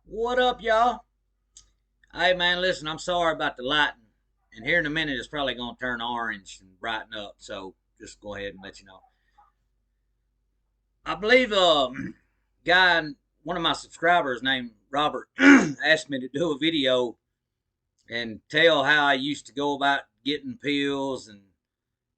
What up, y'all? Hey, man, listen, I'm sorry about the lighting. And here in a minute, it's probably going to turn orange and brighten up. So just go ahead and let you know. I believe guy, one of my subscribers named Robert, asked me to do a video and tell how I used to go about getting pills and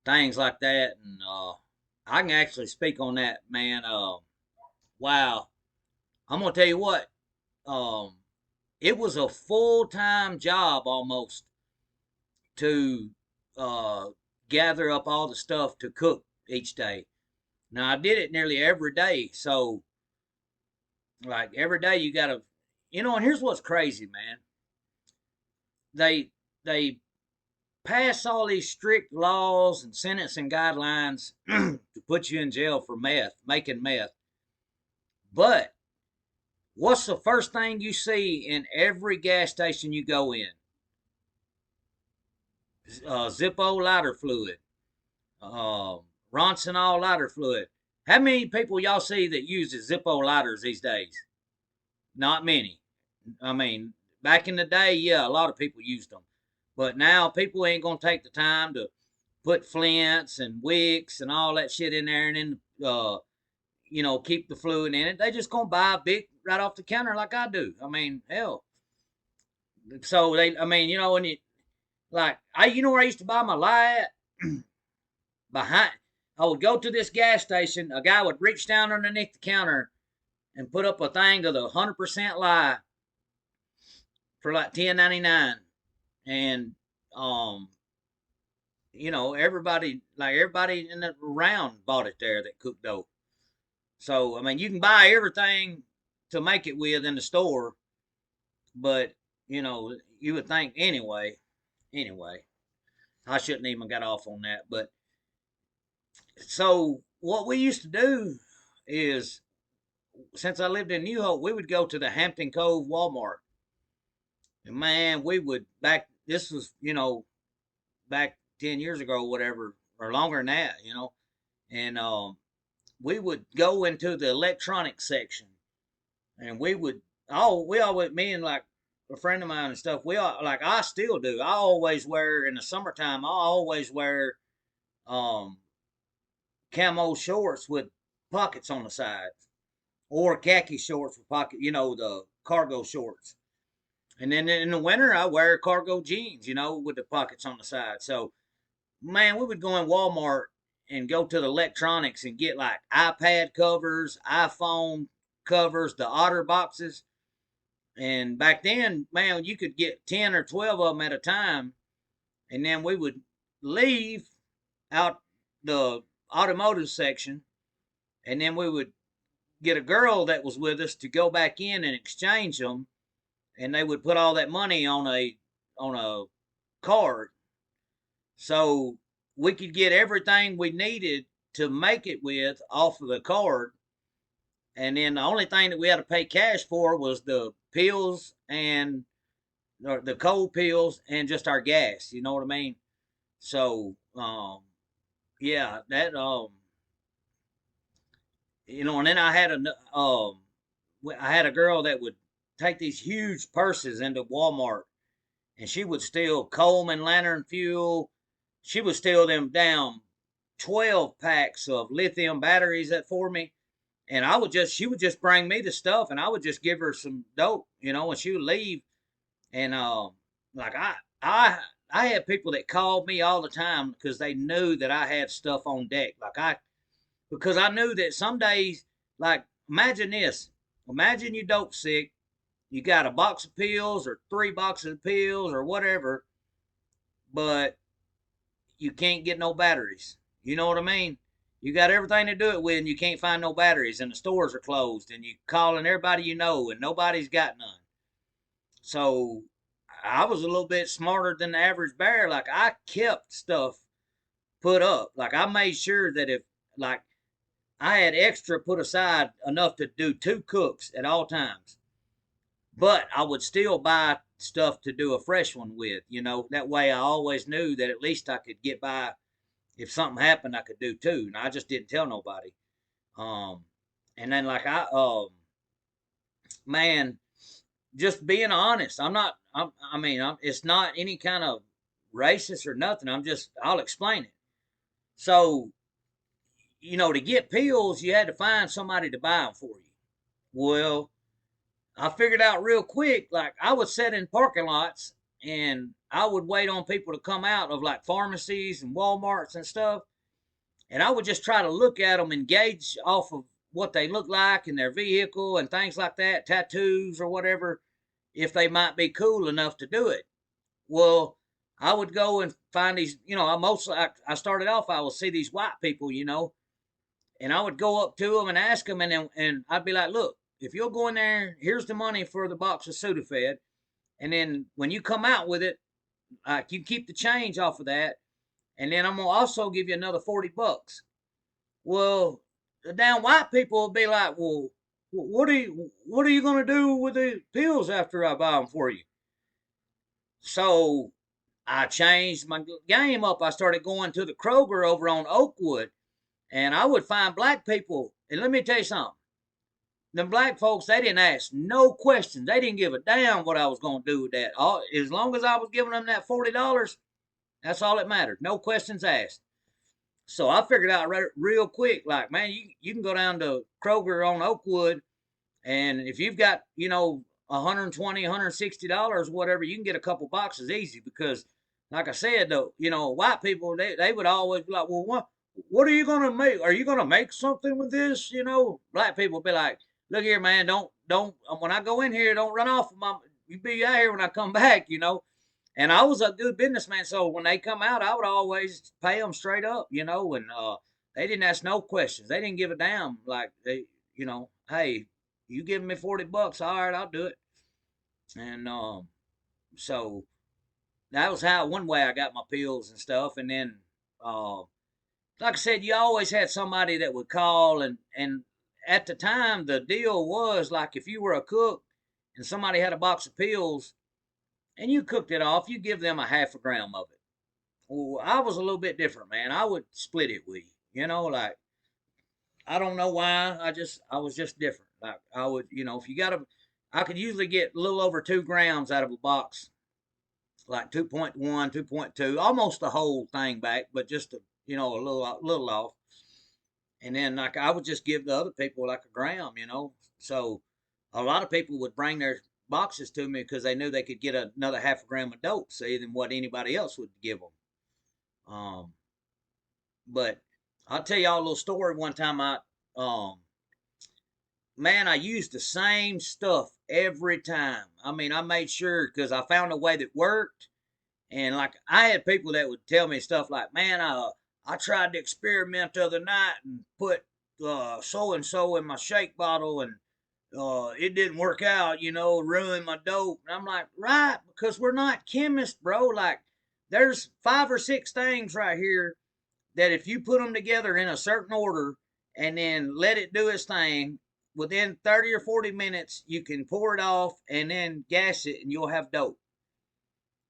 things like that. And I can actually speak on that, man. Wow. I'm going to tell you what. Um, it was a full time job almost to uh, gather up all the stuff to cook each day. Now I did it nearly every day, so like every day you gotta, and here's what's crazy, man. They they pass all these strict laws and sentencing guidelines to put you in jail for making meth. But what's the first thing you see in every gas station you go in? Zippo lighter fluid, uh, Ronson lighter fluid. How many people y'all see that uses Zippo lighters these days? Not many. I mean, back in the day, yeah, a lot of people used them, but now people ain't gonna take the time to put flints and wicks and all that shit in there, and then keep the fluid in it. They just gonna buy a big right off the counter like I do. I mean, hell. So they, I mean, when you like, where I used to buy my lye at? Behind, I would go to this gas station. A guy would reach down underneath the counter and put up a thing of the 100% lye for like 10.99, and um, everybody in the round bought it there that cooked dough. So I mean, you can buy everything to make it with in the store, but you would think anyway. Anyway, I shouldn't even got off on that, but so what we used to do is, since I lived in New Hope, we would go to the Hampton Cove Walmart. And man, we would back. This was back 10 years ago, or whatever, or longer than that, And we would go into the electronics section, and we always, me and like a friend of mine and stuff. We all, like, I still do. I always wear in the summertime. I always wear um camo shorts with pockets on the sides, or khaki shorts with pocket. The cargo shorts. And then in the winter, I wear cargo jeans, with the pockets on the side. So, man, we would go in Walmart and go to the electronics and get like iPad covers, iPhone covers, the Otter boxes. And back then, man, you could get 10 or 12 of them at a time. And then we would leave out the automotive section, and then we would get a girl that was with us to go back in and exchange them, and they would put all that money on a card, so we could get everything we needed to make it with off of the card. And then the only thing that we had to pay cash for was the pills and or the cold pills and just our gas. You know what I mean? So, yeah, that and then I had a girl that would take these huge purses into Walmart, and she would steal Coleman lantern fuel. She would steal them down 12 packs of lithium batteries that for me. And she would just bring me the stuff, and I would just give her some dope, and she would leave. And like I had people that called me all the time because they knew that I had stuff on deck. Because I knew that some days, like, imagine this. Imagine you dope sick. You got a box of pills or 3 boxes of pills or whatever, but you can't get no batteries. You know what I mean? You got everything to do it with, and you can't find no batteries, and the stores are closed, and you calling everybody you know, and nobody's got none. So I was a little bit smarter than the average bear. Like, I kept stuff put up. Like, I made sure that if, like, I had extra put aside enough to do 2 cooks at all times, but I would still buy stuff to do a fresh one with. That way I always knew that at least I could get by. If something happened, I could do too, and I just didn't tell nobody. Um, and then like man, just being honest. It's not any kind of racist or nothing. I'll explain it. So, to get pills, you had to find somebody to buy them for you. Well, I figured out real quick, like I would sit in parking lots and I would wait on people to come out of like pharmacies and Walmarts and stuff. And I would just try to look at them and gauge off of what they look like in their vehicle and things like that, tattoos or whatever, if they might be cool enough to do it. Well, I would go and find these, I started off, I would see these white people, and I would go up to them and ask them, and I'd be like, look, if you'll go in there, here's the money for the box of Sudafed, and then when you come out with it, like you keep the change off of that, and then I'm gonna also give you another $40. Well, the damn white people will be like, well, what are you gonna do with the pills after I buy them for you? So I changed my game up. I started going to the Kroger over on Oakwood, and I would find black people. And let me tell you something. Them black folks, they didn't ask no questions. They didn't give a damn what I was going to do with that. As long as I was giving them that $40, that's all that mattered. No questions asked. So I figured out real quick, like, man, you can go down to Kroger on Oakwood, and if you've got, $120, $160, whatever, you can get a couple boxes easy because, like I said, though, white people, they would always be like, well, what are you going to make? Are you going to make something with this? Black people be like, look here, man, don't, when I go in here, don't run off. You be out here when I come back, And I was a good businessman, so when they come out, I would always pay them straight up, and they didn't ask no questions. They didn't give a damn. Like hey, you giving me $40? All right, I'll do it. And so that was how one way I got my pills and stuff. And then, like I said, you always had somebody that would call, and at the time the deal was like if you were a cook and somebody had a box of pills and you cooked it off, you give them a half a gram of it. Well, I was a little bit different, man. I would split it with you, like I don't know why. I was just different. Like I would, if you got I could usually get a little over 2 grams out of a box, like 2.1, 2.2, almost the whole thing back, but just a little off. And then like I would just give the other people like a gram, So a lot of people would bring their boxes to me because they knew they could get another half a gram of dope, say, than what anybody else would give them. But I'll tell y'all a little story. One time man, I used the same stuff every time. I mean, I made sure because I found a way that worked. And like I had people that would tell me stuff like, man, I tried to experiment the other night and put so and so in my shake bottle and it didn't work out, ruined my dope. And I'm like, right, because we're not chemists, bro. Like, there's 5 or 6 things right here that if you put them together in a certain order and then let it do its thing, within 30 or 40 minutes, you can pour it off and then gas it and you'll have dope.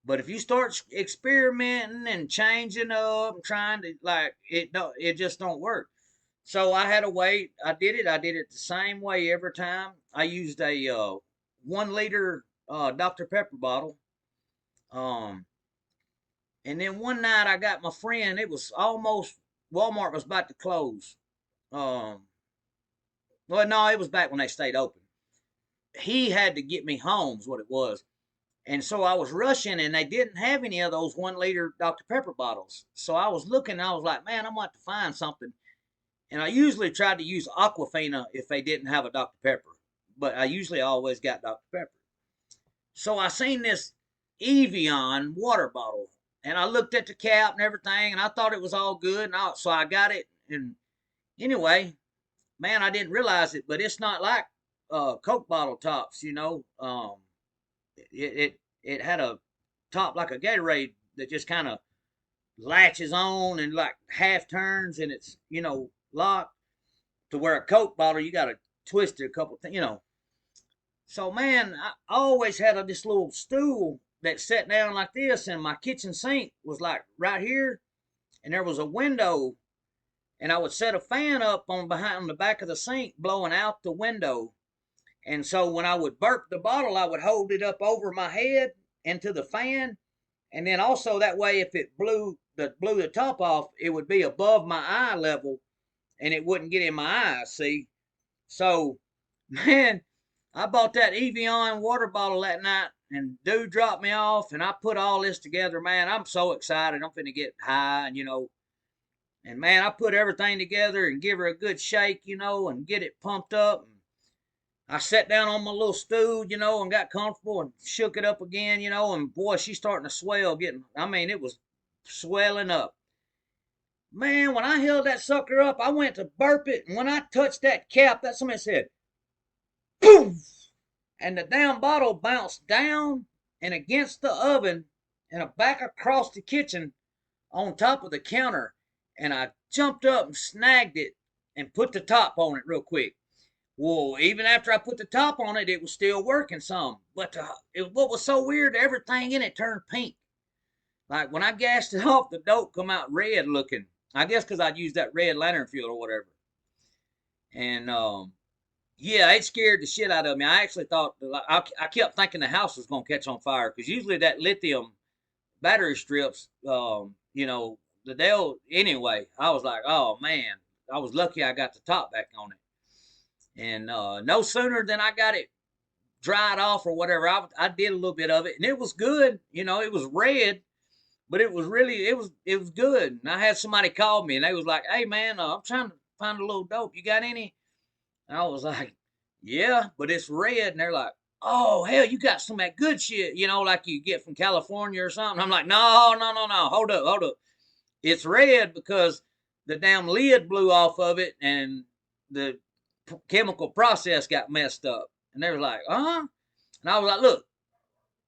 But if you start experimenting and changing up and trying to it just don't work. So I had a way. I did it the same way every time. I used a 1 liter Dr. Pepper bottle. And then one night I got my friend. It was almost Walmart was about to close. Well, no, it was back when they stayed open. He had to get me home, is what it was. And so I was rushing, and they didn't have any of those 1 liter Dr. Pepper bottles. So I was looking, and I was like, man, I'm going to have to find something. And I usually tried to use Aquafina if they didn't have a Dr. Pepper. But I usually always got Dr. Pepper. So I seen this Evian water bottle. And I looked at the cap and everything, and I thought it was all good. So I got it. And anyway, man, I didn't realize it, but it's not like Coke bottle tops, it had a top like a Gatorade that just kind of latches on and like half turns and it's locked to where a Coke bottle you got to twist it a couple things. So man, I always had this little stool that sat down like this, and my kitchen sink was like right here, and there was a window, and I would set a fan up on the back of the sink blowing out the window. And so when I would burp the bottle, I would hold it up over my head into the fan, and then also that way, if it blew the top off, it would be above my eye level, and it wouldn't get in my eyes. See, so man, I bought that Evian water bottle that night, and dude dropped me off, and I put all this together. Man, I'm so excited. I'm finna get high, and and man, I put everything together and give her a good shake, and get it pumped up. And I sat down on my little stool, and got comfortable and shook it up again, and boy, she's starting to swell, I mean, it was swelling up. Man, when I held that sucker up, I went to burp it, and when I touched that cap, that somebody said, poof! And the damn bottle bounced down and against the oven and back across the kitchen on top of the counter. And I jumped up and snagged it and put the top on it real quick. Well, even after I put the top on it, it was still working some. But what was so weird, everything in it turned pink. Like when I gassed it off, the dope come out red looking. I guess because I'd used that red lantern fuel or whatever. And yeah, it scared the shit out of me. I actually thought, I kept thinking the house was going to catch on fire because usually that lithium battery strips, anyway, I was like, oh man, I was lucky I got the top back on it. And no sooner than I got it dried off or whatever, I did a little bit of it, and it was good. It was red, but it was good. And I had somebody call me, and they was like, hey man, I'm trying to find a little dope. You got any? And I was like, yeah, but it's red. And they're like, oh, hell, you got some of that good shit, like you get from California or something. I'm like, no, no, no, no. Hold up. It's red because the damn lid blew off of it and the chemical process got messed up. And they were like, huh? And I was like, look,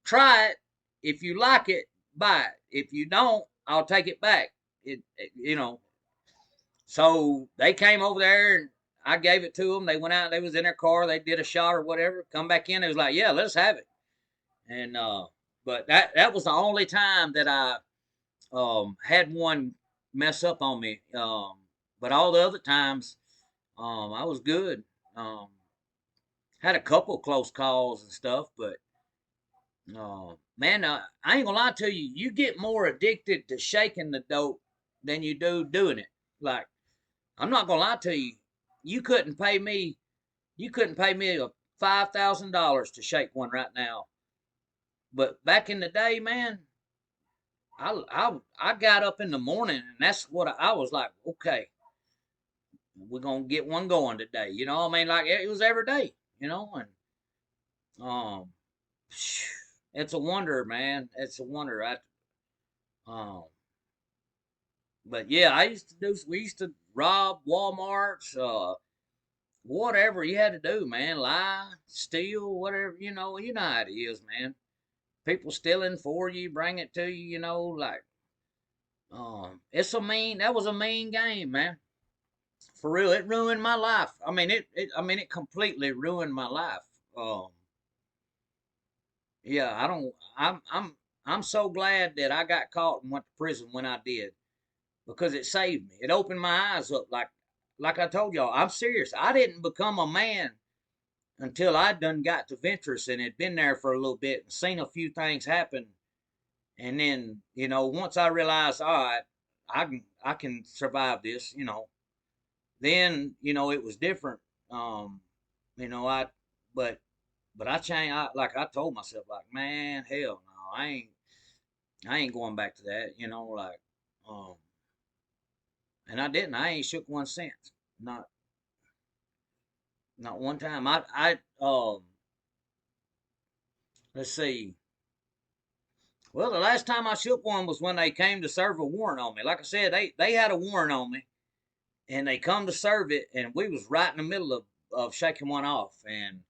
try it. If you like it, buy it. If you don't, I'll take it back. So they came over there and I gave it to them. They went out. They was in their car. They did a shot or whatever. Come back in. They was like, "Yeah, let's have it." And but that was the only time that I had one mess up on me. But all the other times, I was good. Had a couple close calls and stuff, but man, I ain't gonna lie to you. You get more addicted to shaking the dope than you do doing it. Like I'm not gonna lie to you. You couldn't pay me. You couldn't pay me a $5,000 to shake one right now. But back in the day, man, I got up in the morning and that's what I was like. Okay, we're gonna get one going today. I mean, like it was every day. And um, it's a wonder, man. It's a wonder. But yeah, we used to rob Walmarts, whatever you had to do, man. Lie, steal, whatever, you know how it is, man. People stealing for you, bring it to you, like, that was a mean game, man. For real, it ruined my life. I mean, it completely ruined my life. Yeah, I'm so glad that I got caught and went to prison when I did because it saved me. It opened my eyes up. Like I told y'all, I'm serious. I didn't become a man until I done got to Ventress and had been there for a little bit and seen a few things happen. And then, once I realized, all right, I can survive this, then, it was different. You know, I but I changed. Like I told myself, like, man, hell no, I ain't going back to that, like, um, and I didn't. I ain't shook one since. Not one time. Let's see. Well, the last time I shook one was when they came to serve a warrant on me. Like I said, they had a warrant on me, and they come to serve it, and we was right in the middle of shaking one off, and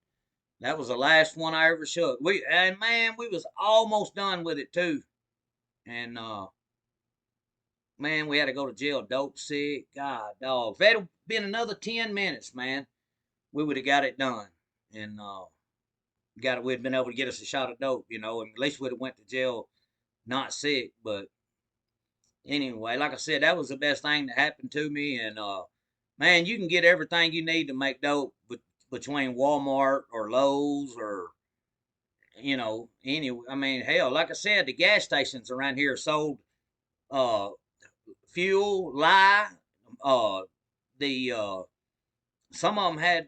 that was the last one I ever shook. Man, we was almost done with it too, and man, we had to go to jail, dope sick. God, dog. If it had been another 10 minutes, man, we would have got it done, and we'd been able to get us a shot of dope, and at least we'd have went to jail not sick. But anyway, like I said, that was the best thing that happened to me. And man, you can get everything you need to make dope, but between Walmart or Lowe's or I mean, hell, like I said, the gas stations around here sold uh fuel, lye, uh the some of them had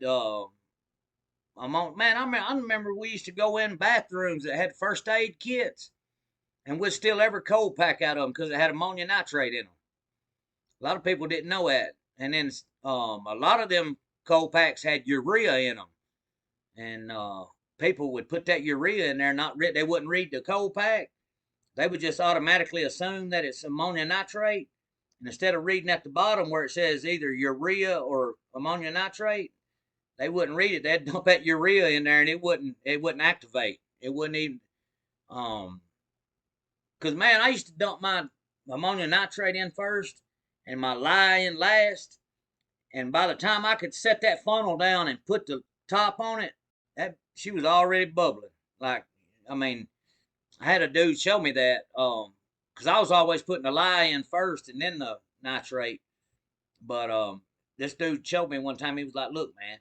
man, I remember we used to go in bathrooms that had first aid kits, and we'd steal every cold pack out of them because it had ammonia nitrate in them. A lot of people didn't know that, and then a lot of them cold packs had urea in them, and people would put that urea in there, they wouldn't read the cold pack. They would just automatically assume that it's ammonia nitrate, and instead of reading at the bottom where it says either urea or ammonia nitrate, they wouldn't read it. They'd dump that urea in there, and it wouldn't activate. It wouldn't even because man, I used to dump my ammonia nitrate in first and my lye in last, and by the time I could set that funnel down and put the top on it, that she was already bubbling. Like, I mean, I had a dude show me that, because I was always putting the lye in first and then the nitrate. But this dude showed me one time. He was like, "Look, man,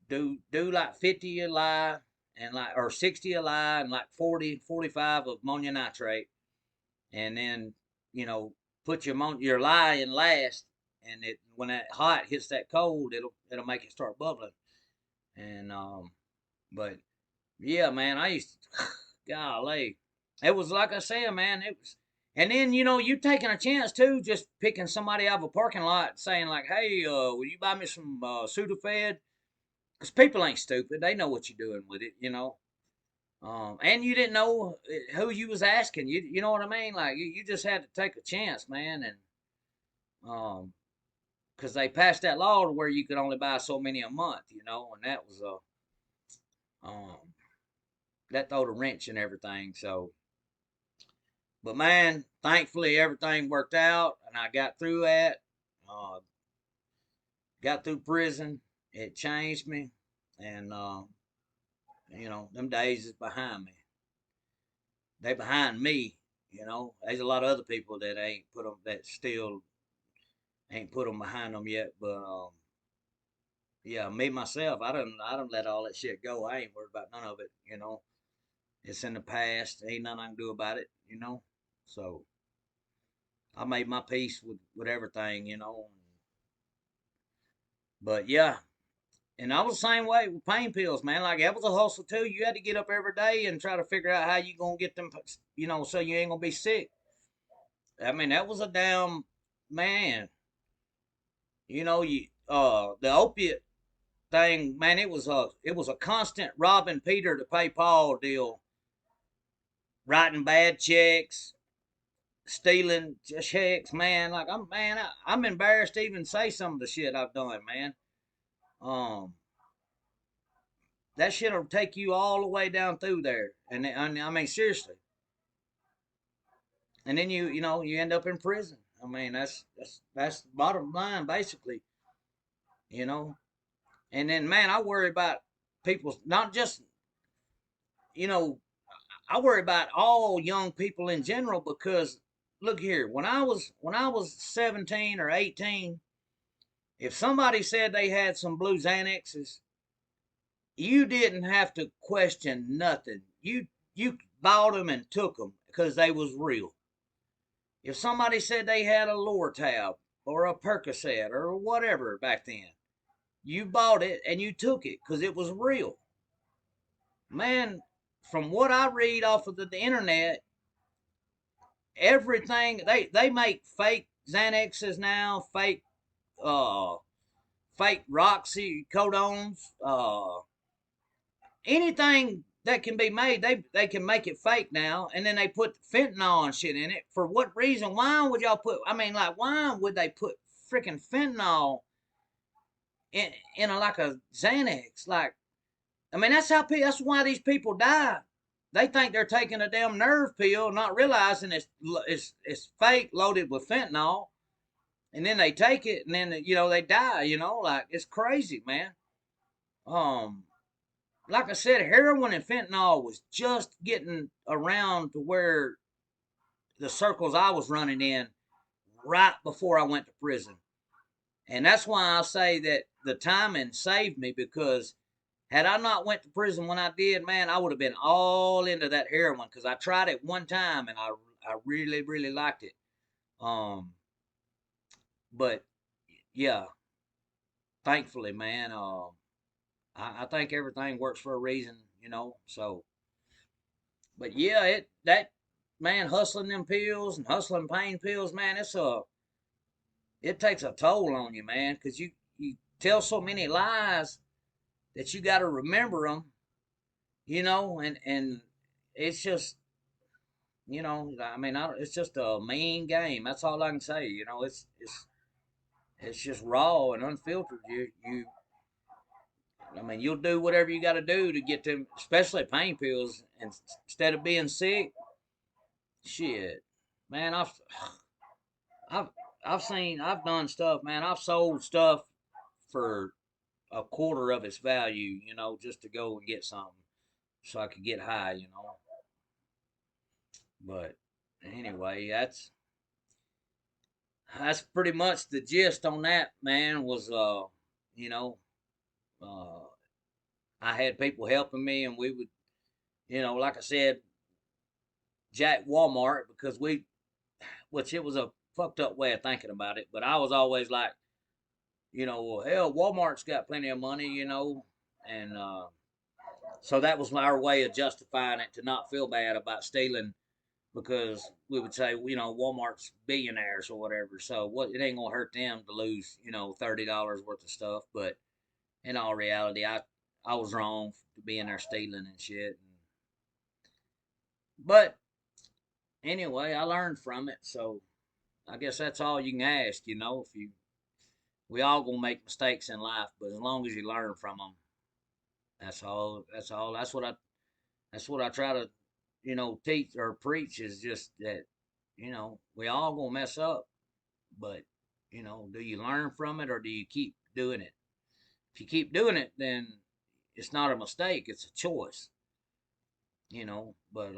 do like 50 a lye and like or 60 a lye and like 40, 45 of ammonia nitrate, and then you know put your lye in last, and it when that hot hits that cold, it'll make it start bubbling." And but yeah, man, I used to, golly, it was like I said, man, it was. And then you taking a chance too, just picking somebody out of a parking lot, saying like, "Hey, will you buy me some Sudafed?" Because people ain't stupid; they know what you're doing with it. And you didn't know who you was asking. You know what I mean? Like you just had to take a chance, man, and because they passed that law to where you could only buy so many a month, and that was that throwed a wrench in everything. So, but man, thankfully everything worked out, and I got through that. Uh, got through prison. It changed me, and them days is behind me. They behind me. There's a lot of other people that ain't put them that still ain't put them behind them yet. But yeah, me myself, I don't let all that shit go. I ain't worried about none of it. It's in the past. Ain't nothing I can do about it. So I made my peace with everything. But yeah, and I was the same way with pain pills, man. Like that was a hustle too. You had to get up every day and try to figure out how you gonna get them, so you ain't gonna be sick. I mean, that was a damn man. The opiate thing, man. It was a constant robbing Peter to pay Paul deal. Writing bad checks, stealing checks, man. Like I'm embarrassed to even say some of the shit I've done, man. Um, that shit'll take you all the way down through there, and I mean seriously. And then you end up in prison. I mean that's the bottom line basically, you know. And then man, I worry about people, not just you know I worry about all young people in general because look here, when I was 17 or 18, if somebody said they had some blue Xanaxes, you didn't have to question nothing. You bought them and took them because they was real. If somebody said they had a Lortab or a Percocet or whatever back then, you bought it and you took it because it was real. Man, from what I read off of the internet, everything they make fake Xanaxes now, uh fake Roxy codones, anything that can be made, they can make it fake now, and then they put fentanyl and shit in it. For what reason? Why would y'all put? I mean, like, why would they put freaking fentanyl in like a Xanax? Like, I mean, that's why these people die. They think they're taking a damn nerve pill, not realizing it's fake, loaded with fentanyl, and then they take it, and then they die. Like it's crazy, man. Um, like I said, heroin and fentanyl was just getting around to where the circles I was running in right before I went to prison. And that's why I say that the timing saved me, because had I not went to prison when I did, man, I would have been all into that heroin, because I tried it one time and I really really liked it. Um, but yeah, thankfully, man, I think everything works for a reason, you know. So, but yeah, it that man, hustling them pills and hustling pain pills, man, it takes a toll on you, man, because you tell so many lies that you got to remember them, you know, and it's just, you know, I mean, it's just a mean game. That's all I can say. You know, it's just raw and unfiltered. I mean, you'll do whatever you got to do to get them, especially pain pills. And instead of being sick, shit, man, I've, I've done stuff, man. I've sold stuff for a quarter of its value, you know, just to go and get something so I could get high, you know. But anyway, that's pretty much the gist on that, man. Was you know, uh, I had people helping me, and we would, you know, like I said, jack Walmart, because which it was a fucked up way of thinking about it, but I was always like, you know, well, hell, Walmart's got plenty of money, you know, and so that was our way of justifying it, to not feel bad about stealing, because we would say, you know, Walmart's billionaires or whatever, so what, it ain't gonna hurt them to lose, you know, $30 worth of stuff. But in all reality, I was wrong to being there stealing and shit. But anyway, I learned from it, so I guess that's all you can ask, you know. If you We all gonna make mistakes in life, but as long as you learn from them, that's all. That's all. That's what I try to, you know, teach or preach, is just that, you know, we all gonna mess up, but, you know, do you learn from it or do you keep doing it? If you keep doing it, then it's not a mistake; it's a choice, you know. But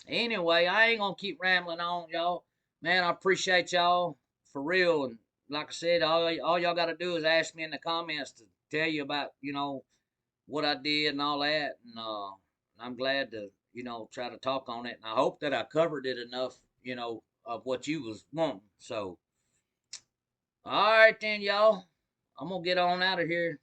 anyway, I ain't gonna keep rambling on, y'all. Man, I appreciate y'all for real. And like I said, all y'all got to do is ask me in the comments to tell you about, you know, what I did and all that. And I'm glad to, you know, try to talk on it. And I hope that I covered it enough, you know, of what you was wanting. So, all right then, y'all. I'm gonna get on out of here.